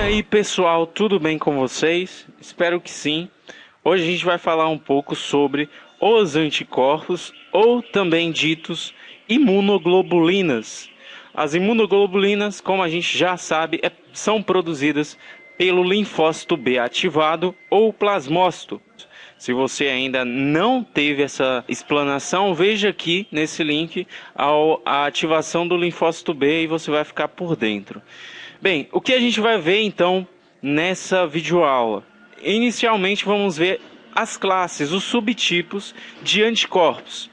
aí pessoal, tudo bem com vocês? Espero que sim. Hoje a gente vai falar um pouco sobre os anticorpos, ou também ditos imunoglobulinas. As imunoglobulinas, como a gente já sabe, são produzidas pelo linfócito B ativado ou plasmócito. Se você ainda não teve essa explanação, veja aqui nesse link a ativação do linfócito B e você vai ficar por dentro. Bem, o que a gente vai ver então nessa videoaula? Inicialmente vamos ver as classes, os subtipos de anticorpos.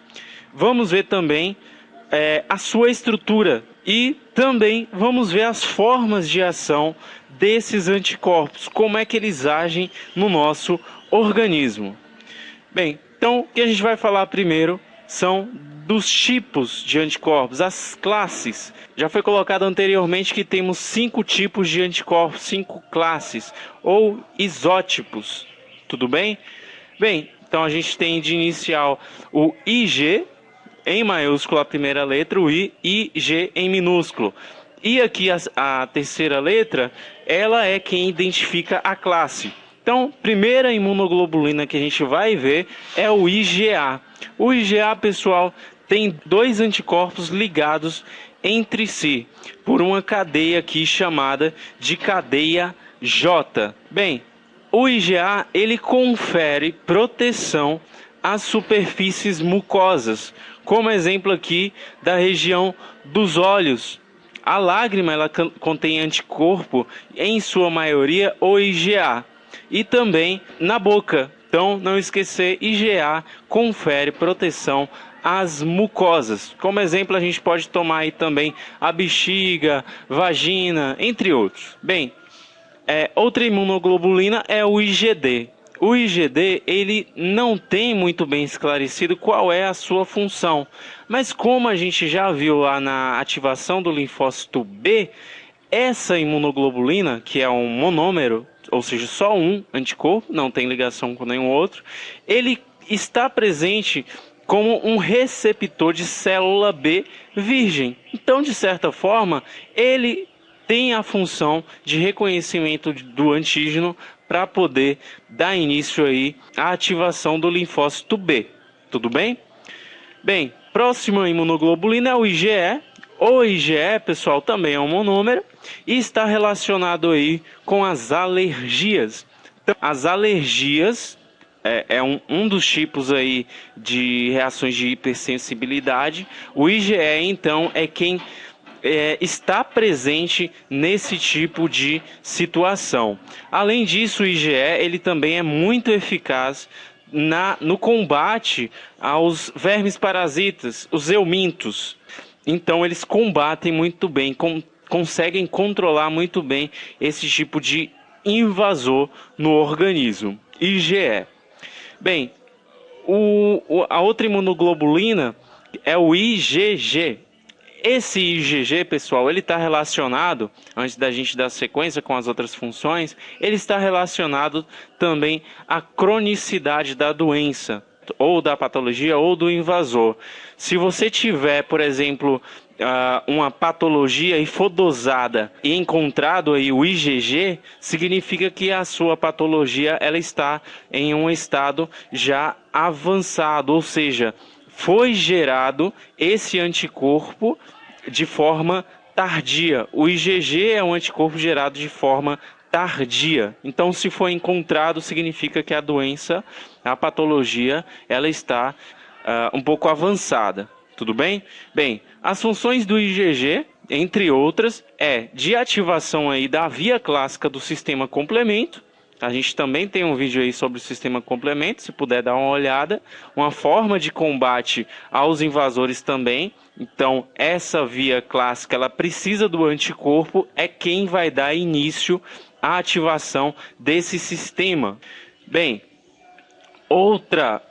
Vamos ver também a sua estrutura e também vamos ver as formas de ação desses anticorpos, como é que eles agem no nosso organismo. Bem, então o que a gente vai falar primeiro são dos tipos de anticorpos, as classes. Já foi colocado anteriormente que temos 5 tipos de anticorpos, 5 classes ou isótipos, tudo bem? Bem, então a gente tem de inicial o IG, em maiúsculo a primeira letra, o I, G em minúsculo. E aqui a terceira letra, ela é quem identifica a classe. Então, primeira imunoglobulina que a gente vai ver é o IgA. O IgA, pessoal, tem 2 anticorpos ligados entre si por uma cadeia aqui chamada de cadeia J. Bem, o IgA ele confere proteção às superfícies mucosas, como exemplo aqui da região dos olhos. A lágrima ela contém anticorpo, em sua maioria o IgA, e também na boca. Então, não esquecer, IgA confere proteção às mucosas. Como exemplo, a gente pode tomar aí também a bexiga, vagina, entre outros. Bem, outra imunoglobulina é o IgD. O IgD ele não tem muito bem esclarecido qual é a sua função, mas como a gente já viu lá na ativação do linfócito B, essa imunoglobulina, que é um monômero, ou seja, só um anticorpo, não tem ligação com nenhum outro, ele está presente como um receptor de célula B virgem. Então, de certa forma, ele tem a função de reconhecimento do antígeno para poder dar início aí à ativação do linfócito B. Tudo bem? Bem, próxima imunoglobulina é o IgE. O IgE, pessoal, também é um monômero e está relacionado aí com as alergias. Então, as alergias é um dos tipos aí de reações de hipersensibilidade. O IgE, então, é quem está presente nesse tipo de situação. Além disso, o IgE ele também é muito eficaz no combate aos vermes parasitas, os eumintos. Então eles combatem muito bem, conseguem controlar muito bem esse tipo de invasor no organismo, IgE. Bem, a outra imunoglobulina é o IgG. Esse IgG, pessoal, ele está relacionado, antes da gente dar sequência com as outras funções, ele está relacionado também à cronicidade da doença, ou da patologia, ou do invasor. Se você tiver, por exemplo, uma patologia e for dosada e encontrado aí o IgG, significa que a sua patologia ela está em um estado já avançado, ou seja, foi gerado esse anticorpo de forma tardia. O IgG é um anticorpo gerado de forma tardia. Então, se for encontrado, significa que a doença, a patologia, ela está um pouco avançada. Tudo bem? Bem, as funções do IgG, entre outras, é de ativação aí da via clássica do sistema complemento. A gente também tem um vídeo aí sobre o sistema complemento, se puder dar uma olhada. Uma forma de combate aos invasores também. Então, essa via clássica, ela precisa do anticorpo, é quem vai dar início à ativação desse sistema. Bem, outra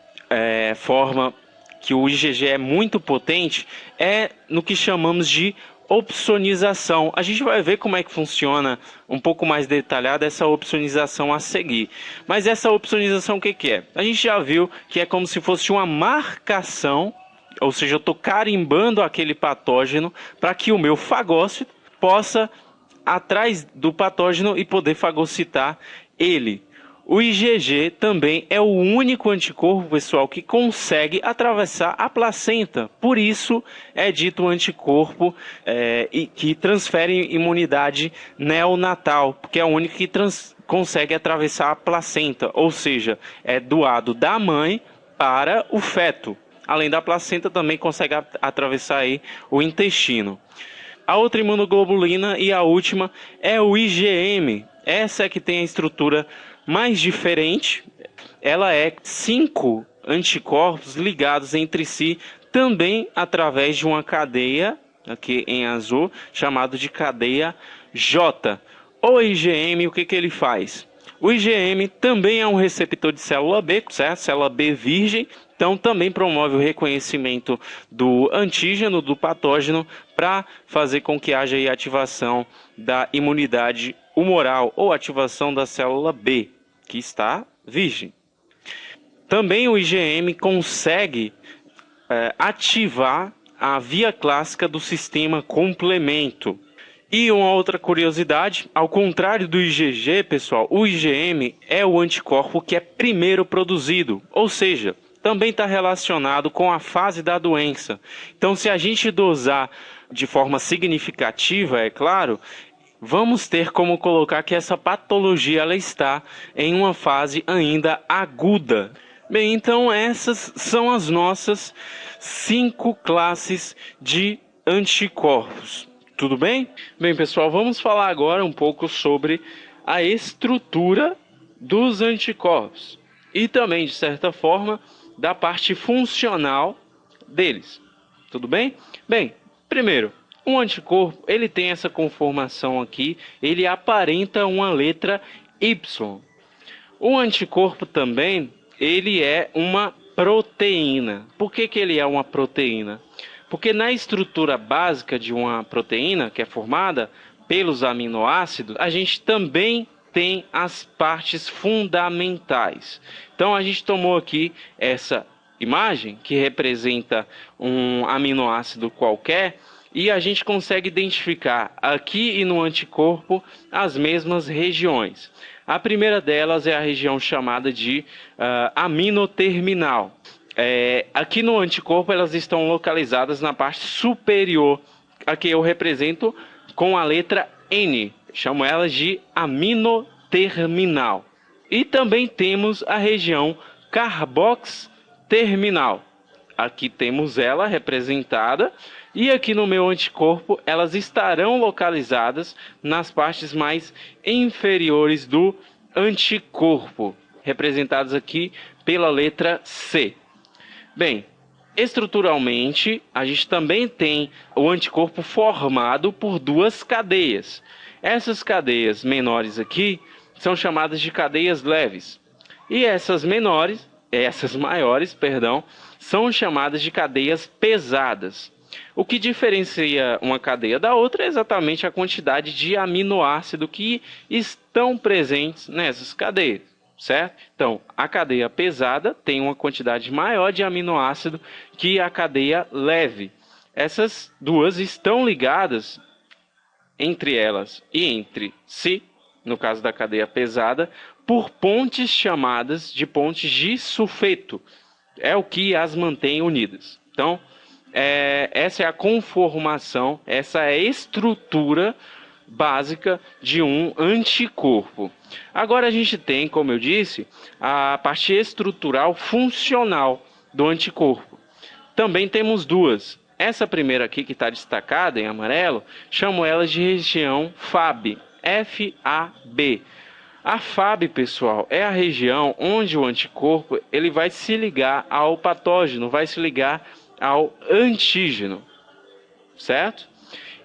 forma que o IgG é muito potente é no que chamamos de opsonização. A gente vai ver como é que funciona um pouco mais detalhada essa opsonização a seguir. Mas essa opsonização o que é? A gente já viu que é como se fosse uma marcação, ou seja, eu estou carimbando aquele patógeno para que o meu fagócito possa atrás do patógeno e poder fagocitar ele. O IgG também é o único anticorpo, pessoal, que consegue atravessar a placenta. Por isso é dito anticorpo e que transfere imunidade neonatal, porque é o único que consegue atravessar a placenta, ou seja, é doado da mãe para o feto. Além da placenta, também consegue atravessar aí o intestino. A outra imunoglobulina e a última é o IgM. Essa é que tem a estrutura mais diferente. Ela é 5 anticorpos ligados entre si, também através de uma cadeia, aqui em azul, chamado de cadeia J. O IgM, o que ele faz? O IgM também é um receptor de célula B, certo? Célula B virgem, então também promove o reconhecimento do antígeno, do patógeno, para fazer com que haja aí ativação da imunidade humoral ou ativação da célula B, que está virgem. Também o IgM consegue ativar a via clássica do sistema complemento. E uma outra curiosidade, ao contrário do IgG, pessoal, o IgM é o anticorpo que é primeiro produzido, ou seja, também está relacionado com a fase da doença. Então, se a gente dosar de forma significativa, é claro, vamos ter como colocar que essa patologia ela está em uma fase ainda aguda. Bem, então essas são as nossas 5 classes de anticorpos. Tudo bem? Bem, pessoal, vamos falar agora um pouco sobre a estrutura dos anticorpos e também, de certa forma, da parte funcional deles. Tudo bem? Bem, primeiro, um anticorpo, ele tem essa conformação aqui, ele aparenta uma letra Y. O anticorpo também, ele é uma proteína. Por que ele é uma proteína? Porque na estrutura básica de uma proteína, que é formada pelos aminoácidos, a gente também tem as partes fundamentais. Então a gente tomou aqui essa imagem, que representa um aminoácido qualquer, e a gente consegue identificar aqui e no anticorpo as mesmas regiões. A primeira delas é a região chamada de aminoterminal. Aqui no anticorpo elas estão localizadas na parte superior, aqui eu represento com a letra N, chamo elas de aminoterminal. E também temos a região carboxterminal. Aqui temos ela representada, e aqui no meu anticorpo elas estarão localizadas nas partes mais inferiores do anticorpo, representadas aqui pela letra C. Bem, estruturalmente, a gente também tem o anticorpo formado por 2 cadeias. Essas cadeias menores aqui são chamadas de cadeias leves. E essas maiores, são chamadas de cadeias pesadas. O que diferencia uma cadeia da outra é exatamente a quantidade de aminoácido que estão presentes nessas cadeias. Certo? Então, a cadeia pesada tem uma quantidade maior de aminoácido que a cadeia leve. Essas duas estão ligadas entre elas e entre si, no caso da cadeia pesada, por pontes chamadas de pontes de sulfeto. É o que as mantém unidas. Então, essa é a conformação, essa é a estrutura básica de um anticorpo. Agora a gente tem, como eu disse, a parte estrutural funcional do anticorpo. Também temos 2. Essa primeira aqui que está destacada em amarelo, chamo ela de região FAB, F-A-B. A FAB, pessoal, é a região onde o anticorpo ele vai se ligar ao patógeno, vai se ligar ao antígeno, certo?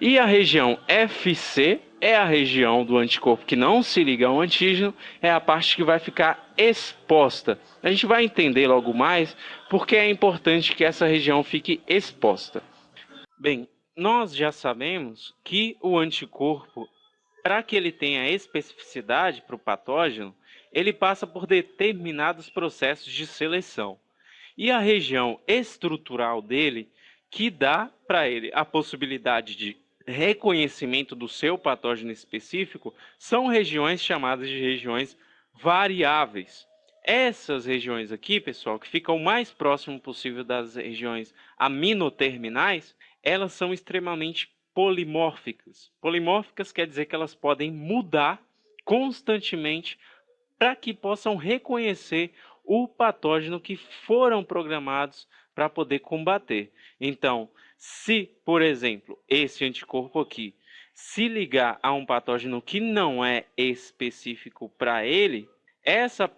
E a região FC é a região do anticorpo que não se liga ao antígeno, é a parte que vai ficar exposta. A gente vai entender logo mais porque é importante que essa região fique exposta. Bem, nós já sabemos que o anticorpo, para que ele tenha especificidade para o patógeno, ele passa por determinados processos de seleção. E a região estrutural dele, que dá para ele a possibilidade de reconhecimento do seu patógeno específico são regiões chamadas de regiões variáveis. Essas regiões aqui, pessoal, que ficam o mais próximo possível das regiões aminoterminais, elas são extremamente polimórficas. Polimórficas quer dizer que elas podem mudar constantemente para que possam reconhecer o patógeno que foram programados para poder combater. Então, se, por exemplo, esse anticorpo aqui se ligar a um patógeno que não é específico para ele, essa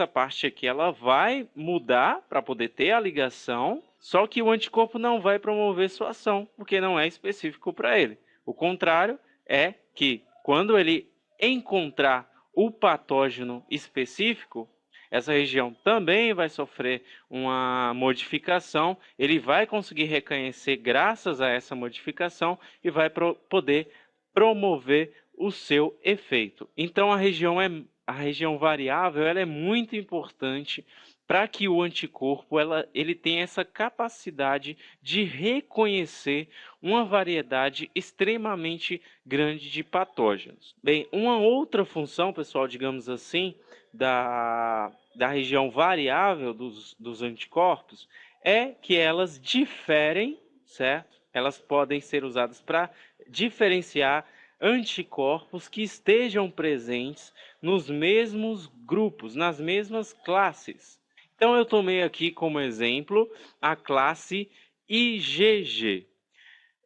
parte aqui ela vai mudar para poder ter a ligação, só que o anticorpo não vai promover sua ação, porque não é específico para ele. O contrário é que quando ele encontrar o patógeno específico, essa região também vai sofrer uma modificação, ele vai conseguir reconhecer graças a essa modificação e vai poder promover o seu efeito. Então a região variável ela é muito importante para que o anticorpo ele tenha essa capacidade de reconhecer uma variedade extremamente grande de patógenos. Bem, uma outra função, pessoal, digamos assim, da região variável dos anticorpos é que elas diferem, certo? Elas podem ser usadas para diferenciar anticorpos que estejam presentes nos mesmos grupos, nas mesmas classes. Então eu tomei aqui como exemplo a classe IgG.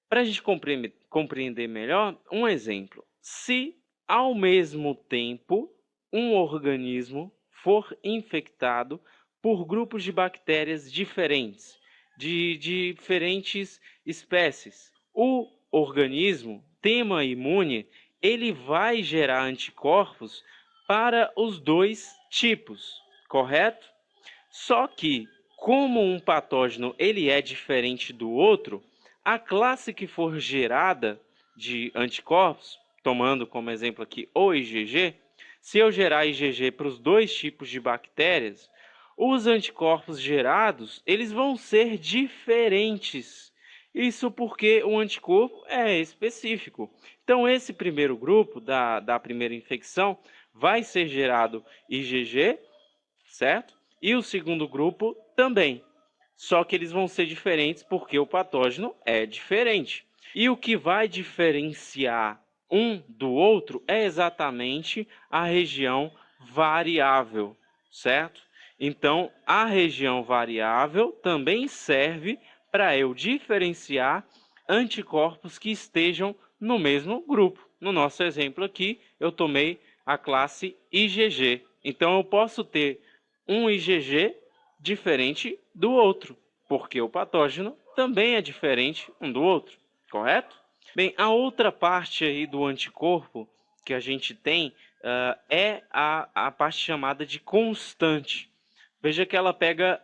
Para a gente compreender melhor, um exemplo. Se ao mesmo tempo um organismo for infectado por grupos de bactérias diferentes, de diferentes espécies, o organismo tema imune ele vai gerar anticorpos para os dois tipos, correto? Só que, como um patógeno ele é diferente do outro, a classe que for gerada de anticorpos, tomando como exemplo aqui o IgG, se eu gerar IgG para os dois tipos de bactérias, os anticorpos gerados eles vão ser diferentes. Isso porque o anticorpo é específico. Então, esse primeiro grupo da primeira infecção vai ser gerado IgG, certo? E o segundo grupo também. Só que eles vão ser diferentes porque o patógeno é diferente. E o que vai diferenciar um do outro é exatamente a região variável, certo? Então, a região variável também serve para eu diferenciar anticorpos que estejam no mesmo grupo. No nosso exemplo aqui, eu tomei a classe IgG. Então, eu posso ter um IgG diferente do outro, porque o patógeno também é diferente um do outro, correto? Bem, a outra parte aí do anticorpo que a gente tem é a parte chamada de constante. Veja que ela pega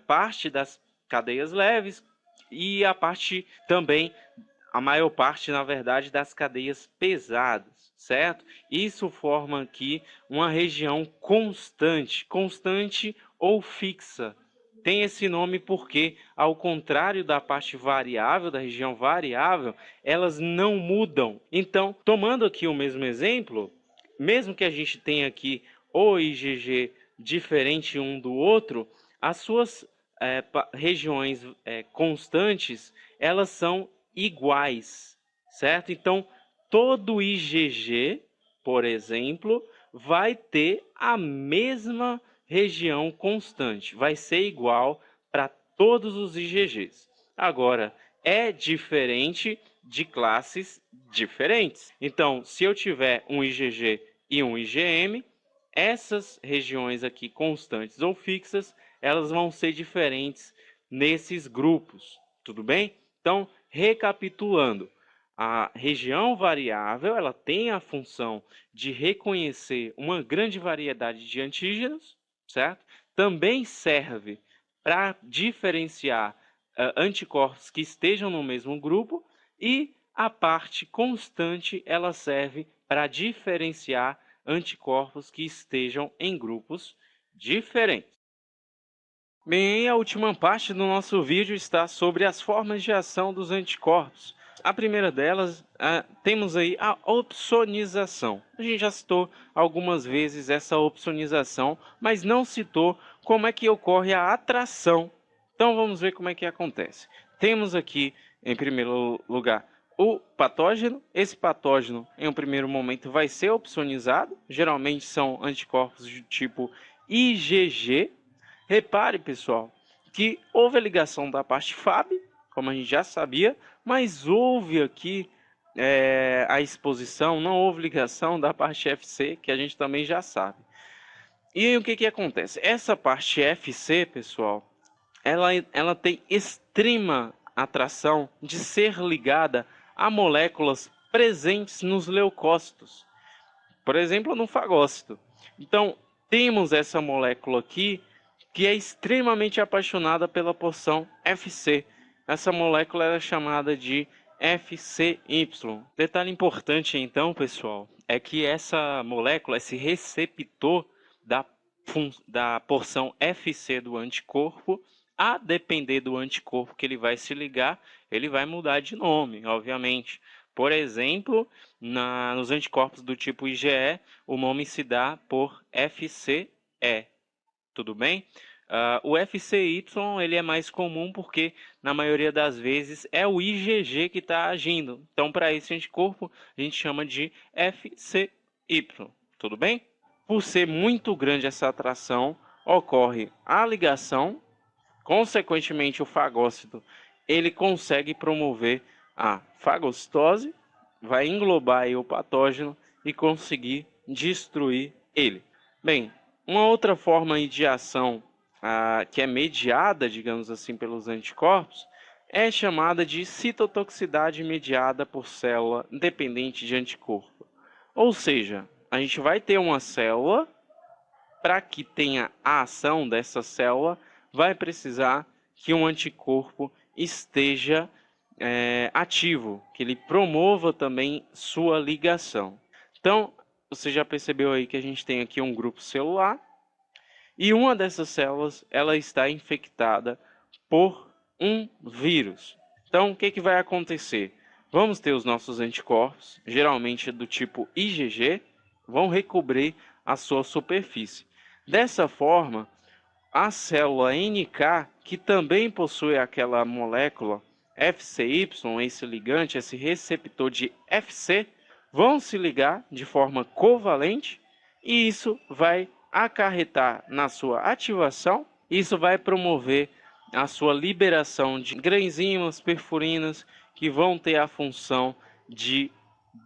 parte das cadeias leves e a parte também, a maior parte, na verdade, das cadeias pesadas, certo? Isso forma aqui uma região constante ou fixa. Tem esse nome porque, ao contrário da parte variável, da região variável, elas não mudam. Então, tomando aqui o mesmo exemplo, mesmo que a gente tenha aqui o IgG diferente um do outro, as suas regiões constantes, elas são iguais, certo? Então, todo IgG, por exemplo, vai ter a mesma região constante, vai ser igual para todos os IgGs. Agora, é diferente de classes diferentes. Então, se eu tiver um IgG e um IgM, essas regiões aqui constantes ou fixas, elas vão ser diferentes nesses grupos, tudo bem? Então, recapitulando, a região variável ela tem a função de reconhecer uma grande variedade de antígenos, certo? Também serve para diferenciar anticorpos que estejam no mesmo grupo e a parte constante ela serve para diferenciar anticorpos que estejam em grupos diferentes. Bem, a última parte do nosso vídeo está sobre as formas de ação dos anticorpos. A primeira delas, temos aí a opsonização. A gente já citou algumas vezes essa opsonização, mas não citou como é que ocorre a atração. Então vamos ver como é que acontece. Temos aqui, em primeiro lugar, o patógeno. Esse patógeno, em um primeiro momento, vai ser opsonizado. Geralmente são anticorpos do tipo IgG. Repare, pessoal, que houve a ligação da parte Fab, como a gente já sabia, mas houve aqui a exposição, não houve ligação da parte FC, que a gente também já sabe. E o que acontece? Essa parte FC, pessoal, ela tem extrema atração de ser ligada a moléculas presentes nos leucócitos, por exemplo, no fagócito. Então, temos essa molécula aqui que é extremamente apaixonada pela porção FC. Essa molécula é chamada de FCY. Detalhe importante então, pessoal, é que essa molécula, esse receptor da porção FC do anticorpo, a depender do anticorpo que ele vai se ligar, ele vai mudar de nome, obviamente. Por exemplo, nos anticorpos do tipo IgE, o nome se dá por FCE. Tudo bem? O FCY ele é mais comum porque, na maioria das vezes, é o IgG que está agindo. Então, para esse anticorpo, a gente chama de FCY. Tudo bem? Por ser muito grande essa atração, ocorre a ligação. Consequentemente, o fagócito ele consegue promover a fagocitose, vai englobar aí o patógeno e conseguir destruir ele. Bem, uma outra forma de ação que é mediada, digamos assim, pelos anticorpos, é chamada de citotoxicidade mediada por célula dependente de anticorpo. Ou seja, a gente vai ter uma célula, para que tenha a ação dessa célula, vai precisar que um anticorpo esteja ativo, que ele promova também sua ligação. Então, você já percebeu aí que a gente tem aqui um grupo celular e uma dessas células ela está infectada por um vírus. Então, o que vai acontecer? Vamos ter os nossos anticorpos, geralmente do tipo IgG, vão recobrir a sua superfície. Dessa forma, a célula NK, que também possui aquela molécula FCY, esse ligante, esse receptor de FC, vão se ligar de forma covalente e isso vai acarretar na sua ativação. Isso vai promover a sua liberação de enzimas, perfurinas, que vão ter a função de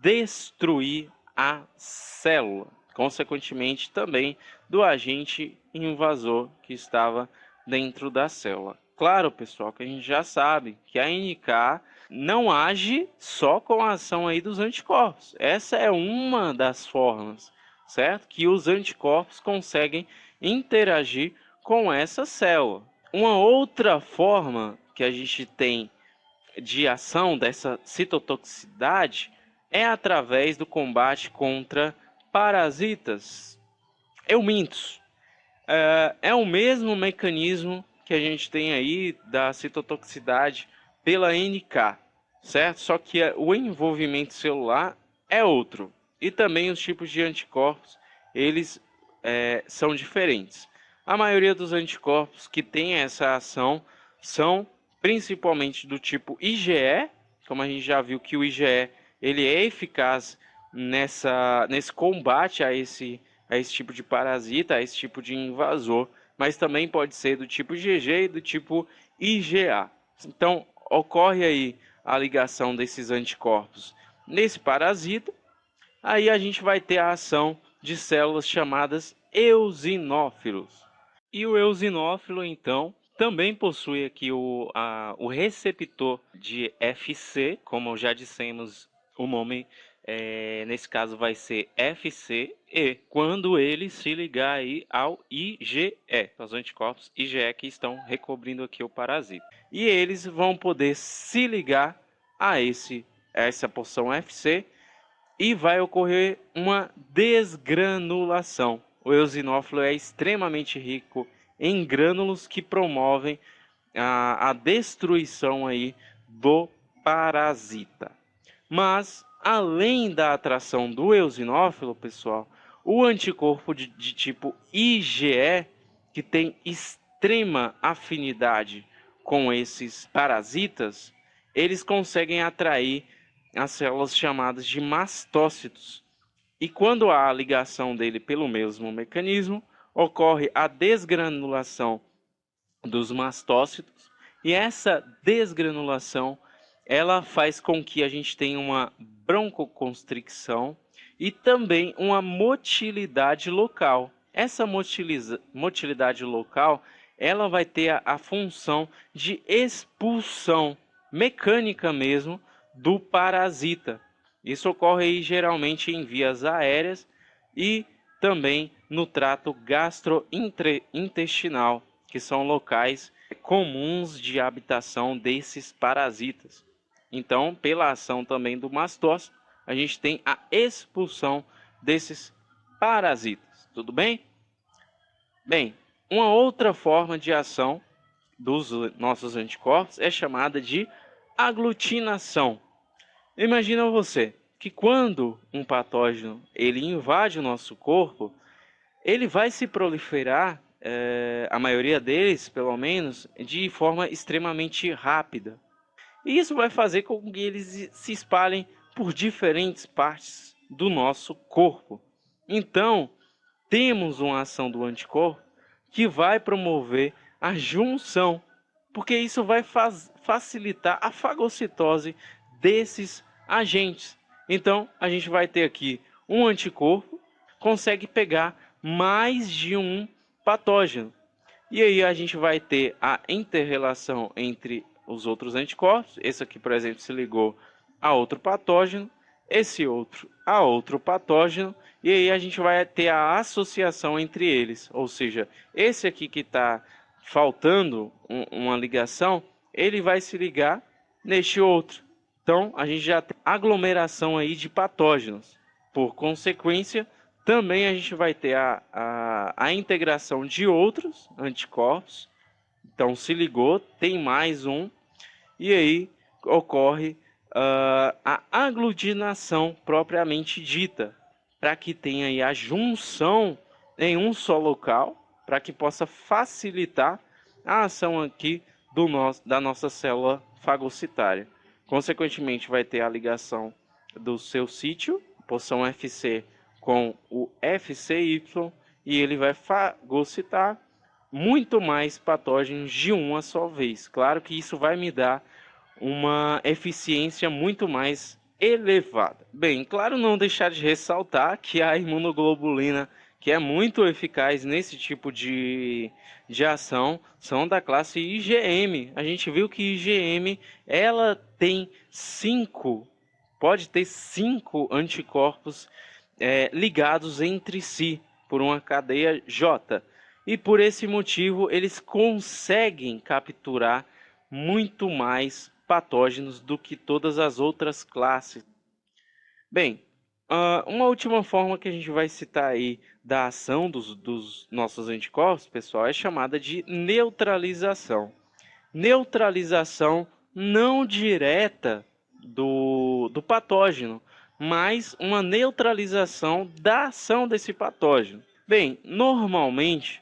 destruir a célula, consequentemente também do agente invasor que estava dentro da célula. Claro, pessoal, que a gente já sabe que a NK não age só com a ação aí dos anticorpos. Essa é uma das formas, certo? Que os anticorpos conseguem interagir com essa célula. Uma outra forma que a gente tem de ação dessa citotoxicidade é através do combate contra parasitas eumintos. É o mesmo mecanismo que a gente tem aí da citotoxicidade pela NK, certo? Só que o envolvimento celular é outro. E também os tipos de anticorpos, eles são diferentes. A maioria dos anticorpos que tem essa ação são principalmente do tipo IgE, como a gente já viu que o IgE ele é eficaz nesse combate a esse tipo de parasita, a esse tipo de invasor, mas também pode ser do tipo IgG e do tipo IgA. Então, ocorre aí a ligação desses anticorpos nesse parasita, aí a gente vai ter a ação de células chamadas eosinófilos. E o eosinófilo, então, também possui aqui o receptor de FC, como já dissemos, o nome nesse caso vai ser FCE, quando ele se ligar aí ao IgE, os anticorpos IgE que estão recobrindo aqui o parasita. E eles vão poder se ligar a essa porção FC e vai ocorrer uma desgranulação. O eosinófilo é extremamente rico em grânulos que promovem a destruição aí do parasita. Mas, além da atração do eosinófilo, pessoal, o anticorpo de tipo IgE, que tem extrema afinidade com esses parasitas, eles conseguem atrair as células chamadas de mastócitos. E quando há a ligação dele pelo mesmo mecanismo, ocorre a desgranulação dos mastócitos, e essa desgranulação ela faz com que a gente tenha uma broncoconstricção e também uma motilidade local. Essa motilidade local ela vai ter a função de expulsão mecânica mesmo do parasita. Isso ocorre aí, geralmente em vias aéreas e também no trato gastrointestinal, que são locais comuns de habitação desses parasitas. Então, pela ação também do mastócito, a gente tem a expulsão desses parasitas. Tudo bem? Bem, uma outra forma de ação dos nossos anticorpos é chamada de aglutinação. Imagina você que quando um patógeno ele invade o nosso corpo, ele vai se proliferar, a maioria deles, pelo menos, de forma extremamente rápida. E isso vai fazer com que eles se espalhem por diferentes partes do nosso corpo. Então, temos uma ação do anticorpo que vai promover a junção, porque isso vai facilitar a fagocitose desses agentes. Então, a gente vai ter aqui um anticorpo, consegue pegar mais de um patógeno. E aí a gente vai ter a inter-relação entre os outros anticorpos. Esse aqui, por exemplo, se ligou a outro patógeno, esse outro a outro patógeno, e aí a gente vai ter a associação entre eles. Ou seja, esse aqui que está faltando uma ligação, ele vai se ligar neste outro. Então, a gente já tem aglomeração aí de patógenos. Por consequência, também a gente vai ter a integração de outros anticorpos. Então, se ligou, tem mais um. E aí ocorre a aglutinação propriamente dita, para que tenha aí a junção em um só local, para que possa facilitar a ação aqui da nossa célula fagocitária. Consequentemente, vai ter a ligação do seu sítio, porção FC, com o FCY, e ele vai fagocitar muito mais patógenos de uma só vez. Claro que isso vai me dar uma eficiência muito mais elevada. Bem, claro, não deixar de ressaltar que a imunoglobulina, que é muito eficaz nesse tipo de ação, são da classe IgM. A gente viu que IgM ela tem pode ter 5 anticorpos ligados entre si por uma cadeia J. E por esse motivo eles conseguem capturar muito mais patógenos do que todas as outras classes. Bem, uma última forma que a gente vai citar aí da ação dos nossos anticorpos, pessoal, é chamada de neutralização. Neutralização não direta do patógeno, mas uma neutralização da ação desse patógeno. Bem, normalmente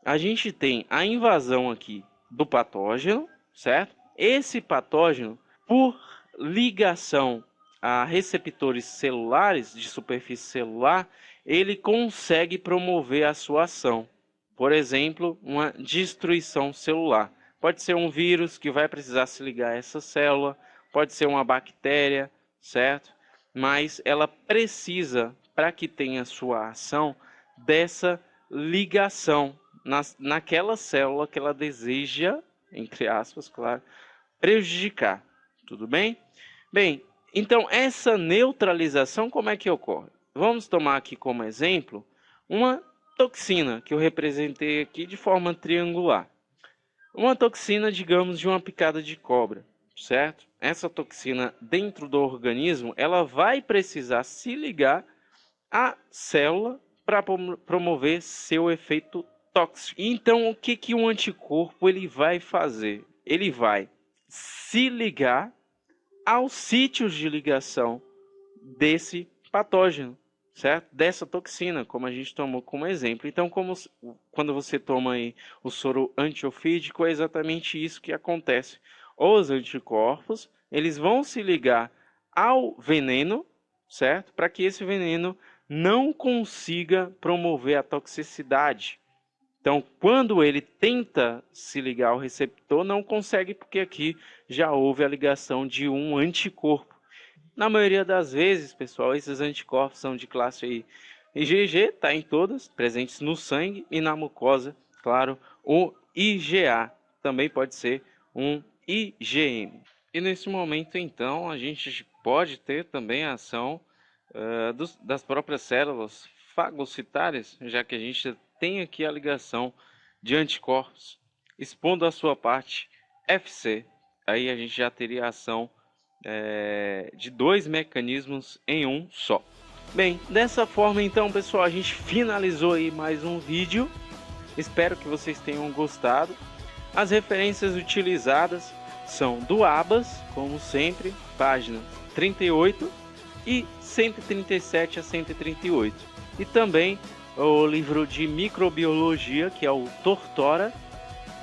a gente tem a invasão aqui do patógeno, certo? Esse patógeno, por ligação a receptores celulares de superfície celular, ele consegue promover a sua ação. Por exemplo, uma destruição celular. Pode ser um vírus que vai precisar se ligar a essa célula, pode ser uma bactéria, certo? Mas ela precisa, para que tenha sua ação, dessa ligação naquela célula que ela deseja, entre aspas, claro, prejudicar. Tudo bem? Bem, então essa neutralização como é que ocorre? Vamos tomar aqui como exemplo uma toxina que eu representei aqui de forma triangular. Uma toxina, digamos, de uma picada de cobra, certo? Essa toxina dentro do organismo, ela vai precisar se ligar à célula para promover seu efeito tóxico. Então, o que um anticorpo ele vai fazer? Ele vai se ligar aos sítios de ligação desse patógeno, certo? Dessa toxina, como a gente tomou como exemplo. Então, quando você toma aí o soro antiofídico, é exatamente isso que acontece. Os anticorpos, eles vão se ligar ao veneno, certo? Para que esse veneno não consiga promover a toxicidade. Então, quando ele tenta se ligar ao receptor, não consegue, porque aqui já houve a ligação de um anticorpo. Na maioria das vezes, pessoal, esses anticorpos são de classe aí IgG, está em todas, presentes no sangue e na mucosa, claro, o IgA, também pode ser um IgM. E nesse momento, então, a gente pode ter também a ação das próprias células fagocitárias, já que a gente tem aqui a ligação de anticorpos expondo a sua parte FC. Aí a gente já teria a ação de dois mecanismos em um só. Bem, dessa forma então, pessoal, a gente finalizou aí mais um vídeo. Espero que vocês tenham gostado. As referências utilizadas são do Abas, como sempre, páginas 38 e 137 a 138. E também o livro de microbiologia, que é o Tortora,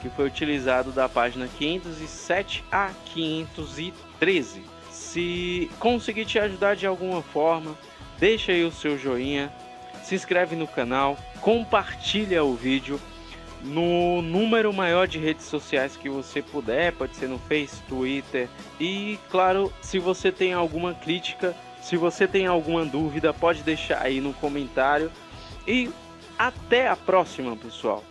que foi utilizado da página 507 a 513. Se conseguir te ajudar de alguma forma, deixa aí o seu joinha, se inscreve no canal, compartilha o vídeo no número maior de redes sociais que você puder, pode ser no Face, Twitter. E claro, se você tem alguma crítica, se você tem alguma dúvida, pode deixar aí no comentário. E até a próxima, pessoal!